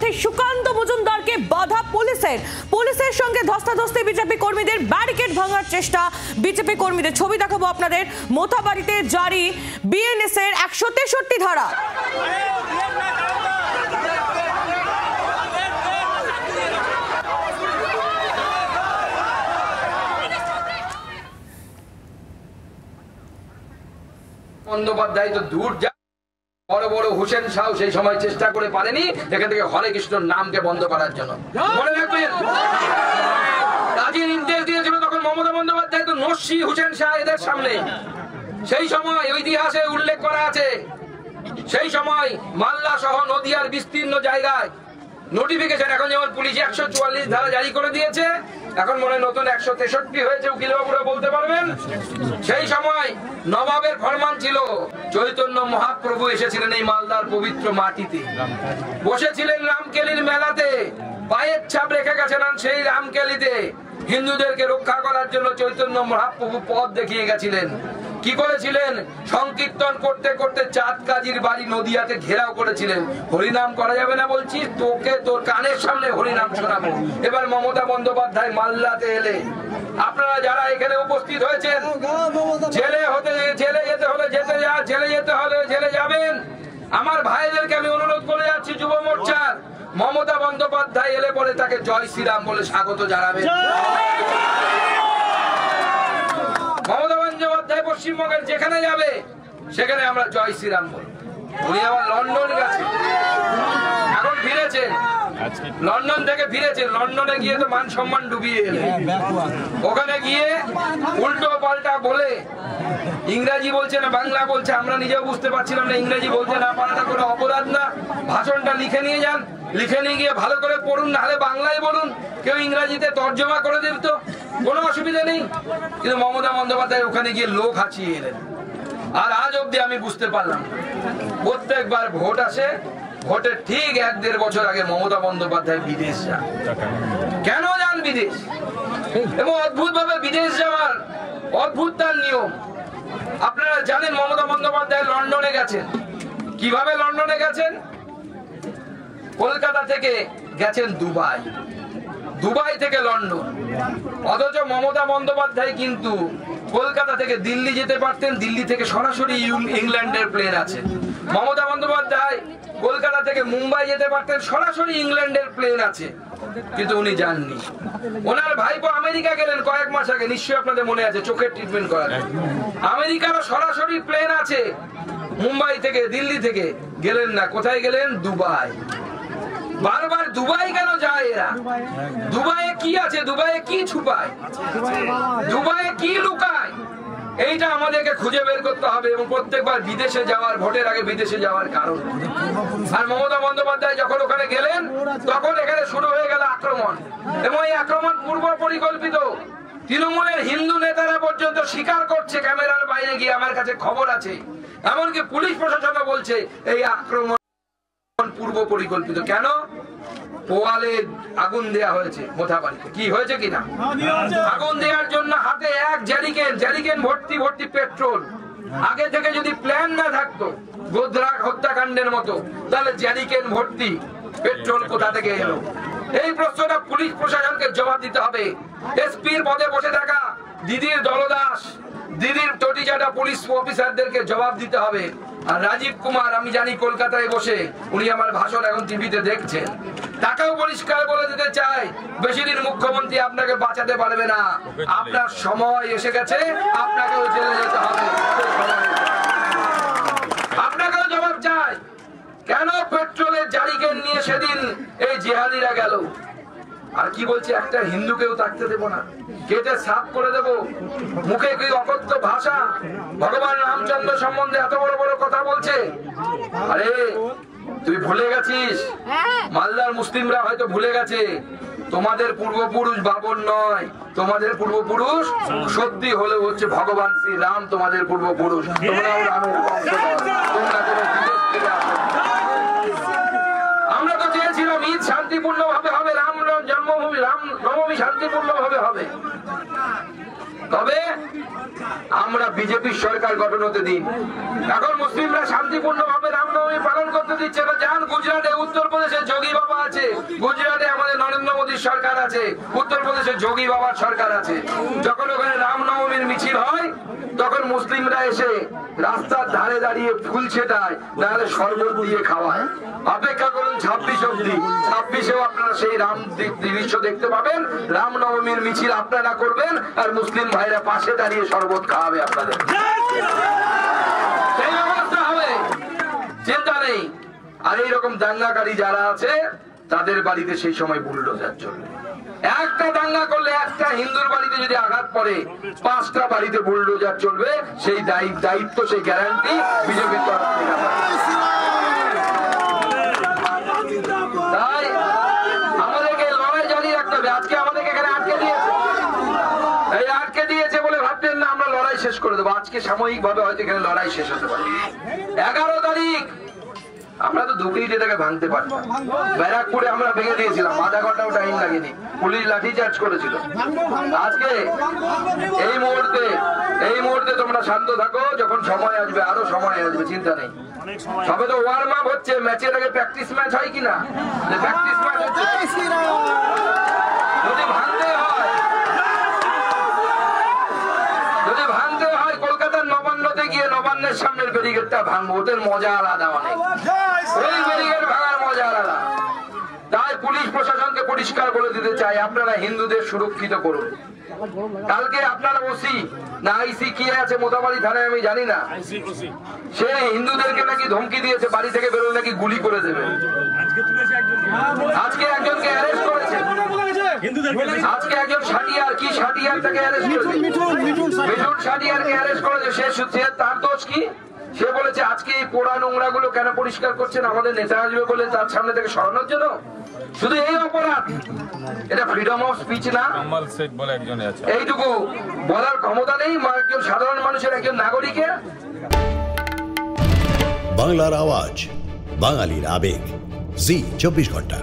পথে সুকান্ত মজুমদারকে বাধা পুলিশের সঙ্গে ধস্তাধস্তি বিজেপি কর্মীদের, ব্যারিকেড ভাঙার চেষ্টা বিজেপি কর্মীদের। ছবি দেখাবো আপনাদের। মোথাবাড়িতে জারি বিএনএস এর 163 ধারা। বন্দ্যোপাধ্যায় তো দূর যা, বড় বড় হোসেন শাহ সেই সময় চেষ্টা করে পারেনি এখান থেকে হরে কৃষ্ণর নামকে বন্ধ করার জন্য। মনে রাখবেন, কাজী নির্দেশ দিয়েছিল তখন মমতা বন্দ্যোপাধ্যায় তো নস্যি হোসেন শাহ এদের সামনে। সেই সময় ইতিহাসে উল্লেখ করা আছে, সেই সময় মালদা সহ নদিয়ার বিস্তীর্ণ জায়গায় নোটিফিকেশন, এখন যেমন পুলিশ 144 ধারা জারি করে দিয়েছে, এখন মনে হয় নতুন 163 হয়েছে, উকিলবাবুরা বলতে পারবেন। সেই সময় নবাবের ফরমান ছিল, চৈতন্য মহাপ্রভু এসেছিলেন এই মালদার পবিত্র মাটিতে, বসেছিলেন রামকেলির মেলাতে, পায়ের ছাপ রেখে গেছেন সেই রামকেলিতে। হিন্দুদেরকে রক্ষা করার জন্য চৈতন্য মহাপ্রভু পথ দেখিয়ে গেছিলেন। কি করেছিলেন? সংকীর্তন করতে করতে চাঁদ কাজীর বাড়ি নদিয়াতে ঘেরাও করেছিলেন। হরিনাম করা যাবে না বলছি, তোকে তোর কানের সামনে হরিনাম শোনাবো। এবার মমতা বন্দ্যোপাধ্যায় মালদাতে এলে, আপনারা যারা এখানে উপস্থিত হয়েছেন, জেলে যেতে হলে জেলে যেতে হলে জেলে যাবেন। আমার ভাইদেরকে আমি অনুরোধ করে যাচ্ছি, যুব মোর্চার মমতা বন্দ্যোপাধ্যায় এলে পরে তাকে জয় শ্রীরাম বলে স্বাগত জানাবেন। মমতা বন্দ্যোপাধ্যায় পশ্চিমবঙ্গের যেখানে যাবে সেখানে আমরা জয় শ্রীরাম বলি। উনি আবার লন্ডন গেছে, এখন ফিরেছেন, লন্ডন থেকে ফিরেছেন। লন্ডনে গিয়ে তো মান সম্মান ডুবিয়ে এলেন। ওখানে গিয়ে উল্টো পাল্টা বলে ইংরাজি বলছে না বাংলা বলছে, আমরা নিজেও বুঝতে পারছিলাম না। ইংরেজি বলতে না পারাটা কোনো অপরাধ না। ভাষণটা লিখে নিয়ে যান, লিখে নিয়ে গিয়ে ভালো করে পড়ুন, নাহলে বাংলায় বলুন, কেউ ইংরাজিতে তর্জমা করে দিত, কোনো অসুবিধা নেই। কিন্তু মমতা বন্দ্যোপাধ্যায় ওখানে গিয়ে লোক হাঁচিয়ে এলেন। আর আজ অব্দি আমি বুঝতে পারলাম, প্রত্যেকবার ভোট আসে, ভোটের ঠিক 1-1.5 বছর আগে মমতা বন্দ্যোপাধ্যায় বিদেশ যান। কেন যান বিদেশ? এবং অদ্ভুত ভাবে বিদেশ যাওয়ার অদ্ভুত তার নিয়ম। আপনারা জানেন মমতা বন্দ্যোপাধ্যায় লন্ডনে গেছেন। কিভাবে লন্ডনে গেছেন? কলকাতা থেকে গেছেন দুবাই, দুবাই থেকে লন্ডন। অথচ মমতা বন্দ্যোপাধ্যায় কিন্তু কলকাতা থেকে দিল্লি যেতে পারতেন, দিল্লি থেকে সরাসরি ইংল্যান্ডের প্লেন আছে। মমতা বন্দ্যোপাধ্যায় কলকাতা থেকে মুম্বাই যেতে পারতেন, সরাসরি ইংল্যান্ডের প্লেন আছে, কিন্তু উনি যাননি। ওনার ভাইপো আমেরিকা গেলেন কয়েক মাস আগে, নিশ্চয়ই আপনাদের মনে আছে, চোখের ট্রিটমেন্ট করার। আমেরিকারও সরাসরি প্লেন আছে, মুম্বাই থেকে দিল্লি থেকে গেলেন না। কোথায় গেলেন? দুবাই। বারবার দুবাই কেন যায় এরা? দুবাইয়ে কি আছে? দুবাইয়ে কি ছুপায়? দুবাইয়ে কি লুকায়? এইটা আমাদেরকে খুঁজে বের করতে হবে। এবং প্রত্যেকবার বিদেশে যাওয়ার, ভোটের আগে বিদেশে যাওয়ার কারণ। আর মমতা বন্দ্যোপাধ্যায় যখন ওখানে গেলেন, তখন এখানে শুরু হয়ে গেল আক্রমণ। এবং এই আক্রমণ পূর্ব পরিকল্পিত। তৃণমূলের হিন্দু নেতারা পর্যন্ত স্বীকার করছে ক্যামেরার বাইরে গিয়ে, আমার কাছে খবর আছে। এমনকি পুলিশ প্রশাসনও বলছে এই আক্রমণ পূর্ব পরিকল্পিত। কেন? পোয়ালে আগুন দেয়া হয়েছে মোথাবাড়িতে। কি হয়েছে কিনা? আগুন দেওয়ার জন্য হাতে এক জ্যারিকেন ভর্তি ভর্তি পেট্রোল। আগে থেকে যদি প্ল্যান না থাকতো গোধরা হত্যাকাণ্ডের মতো, তাহলে জ্যারিকেন ভর্তি পেট্রোল কোথা থেকে এলো? এই প্রশ্নটা পুলিশ প্রশাসনকে জবাব দিতে হবে। এসপির পদে বসে থাকা দিদির দলদাস, দিদির টটিচাটা পুলিশ অফিসারদেরকে জবাব দিতে হবে। আর রাজীব কুমার, আমি জানি কলকাতায় বসে উনি আমার ভাষণ এখন টিভিতে দেখছেন, তাকেও পরিষ্কার বলে দিতে চাই, বেশি দিন মুখ্যমন্ত্রী আপনাকে বাঁচাতে পারবে না। আপনার সময় এসে গেছে, আপনাকেও জেলে যেতে হবে। আপনাকেও জবাব চাই, কেন পেট্রোলের জারিকেন নিয়ে সেদিন এই জিহাদিরা গেল? আর কি বলছে, একটা হিন্দুকেও থাকতে দেবো না, কেটে সাফ করে দেব। মুখে কি অকথ্য ভাষা, ভগবান রামচন্দ্র সম্বন্ধে এত বড় বড় কথা বলছে। আরে তুই ভুলে গেছিস, মালদার মুসলিমরা হয়তো ভুলে গেছে, তোমাদের পূর্বপুরুষ বাবর নয়, তোমাদের পূর্বপুরুষ সত্যি হলে হচ্ছে ভগবান শ্রী রাম, তোমাদের পূর্বপুরুষ। তোমরাও রামের বংশধর, তোমরা কোনো বিদেশ থেকে আসো। আমরা তো চেয়েছিলাম ঈদ শান্তিপূর্ণ ভাবে হবে, রাম জন্মভূমি, রাম নবমী শান্তিপূর্ণ ভাবে হবে। তবে আমরা বিজেপির সরকার গঠন হতে দিন। এখন মুসলিমরা শান্তিপূর্ণ ভাবে রামনবমী পালন করতে দিচ্ছে না। যান গুজরাটে, উত্তরপ্রদেশে যোগী বাবা আছে, গুজরাটে আমাদের নরেন্দ্র মোদীর সরকার আছে, উত্তরপ্রদেশে যোগী বাবার সরকার আছে। যখন ওখানে রামনবমীর মিছিল হয় তখন মুসলিমরা এসে রাস্তার ধারে দাঁড়িয়ে ফুল ছেটায়, নাহলে শরবত দিয়ে খাওয়ায়। অপেক্ষা করুন 26 অব্দি, 26এও আপনারা সেই রাম দৃশ্য দেখতে পাবেন। রামনবমীর মিছিল আপনারা করবেন আর মুসলিম ভাইরা পাশে দাঁড়িয়ে শরবত খাওয়াবে আপনাদের। সেই ব্যবস্থা হবে, চিন্তা নেই। আর এইরকম দাঙ্গাকারী যারা আছে তাদের বাড়িতে সেই সময় বুলডোজার চলবে। একটা দাঙ্গা করলে, একটা হিন্দুর বাড়িতে যদি আঘাত পড়ে 5টা বাড়িতে বুলডোজার চলবে। সেই দায়িত্ব, সেই গ্যারান্টি বিজেপির তরফ থেকে। তাই আমাদেরকে লড়াই জানিয়ে রাখতে হবে। আজকে আমাদেরকে এখানে আটকে দিয়েছে, এই আটকে দিয়েছে বলে ভাবতেন না আমরা লড়াই শেষ করে দেবো। আজকে সাময়িক ভাবে হয়তো এখানে লড়াই শেষ হতে পারে। 11 তারিখ আমরা তো 2 মিনিট এটাকে ভাঙতে পারতাম। ব্যারাকপুরে আমরা ভেঙে দিয়েছিলাম, আধা ঘন্টাও টাইম লাগেনি, পুলিশ লাঠি চার্জ করেছিল। আজকে এই মুহূর্তে তোমরা শান্ত থাকো, যখন সময় আসবে, আরো সময় আসবে, চিন্তা নেই। সবে তো ওয়ার্ম আপ হচ্ছে, ম্যাচের আগে প্র্যাকটিস ম্যাচ হয় কিনা, প্র্যাকটিস ম্যাচ হচ্ছে। যদি ভাঙতে হয় কলকাতার নবান্নতে গিয়ে নবান্নের সামনের ব্যারিকেডটা ভাঙবো, ওদের মজা আলাদা অনেক। ওই ব্যারিকেড ভাঙার মজা আলাদা। তাই পুলিশ প্রশাসনকে পরিষ্কার বলে দিতে চাই, আপনারা হিন্দুদের সুরক্ষিত করুন। কালকে আপনারা ওসি না আইসি কি আছে মোথাবাড়ি থানায় আমি জানি না, সে হিন্দুদেরকে নাকি ধমকি দিয়েছে, বাড়ি থেকে বেরোলে নাকি গুলি করে দেবে। আজকে একজনকে অ্যারেস্ট করেছে, আজকে একজন সাটিয়ার, কি সাটিয়ার তাকে অ্যারেস্ট করেছে, মিঠুন সাটিয়ারকে অ্যারেস্ট করেছে। সে তার দোষ কি? সে বলেছে আজকে এই পোড়া নোংরা গুলো কেন পরিষ্কার করছেন, আমাদের নেতা আসবে বলে তার সামনে থেকে সরানোর জন্য। শুধু এই অপরাধ, এটা ফ্রিডম অফ স্পিচ না? এইটুকু বলার ক্ষমতা নেই একজন সাধারণ মানুষের, একজন নাগরিকের? বাংলার আওয়াজ, বাঙালির আবেগ, জি 24 ঘন্টা।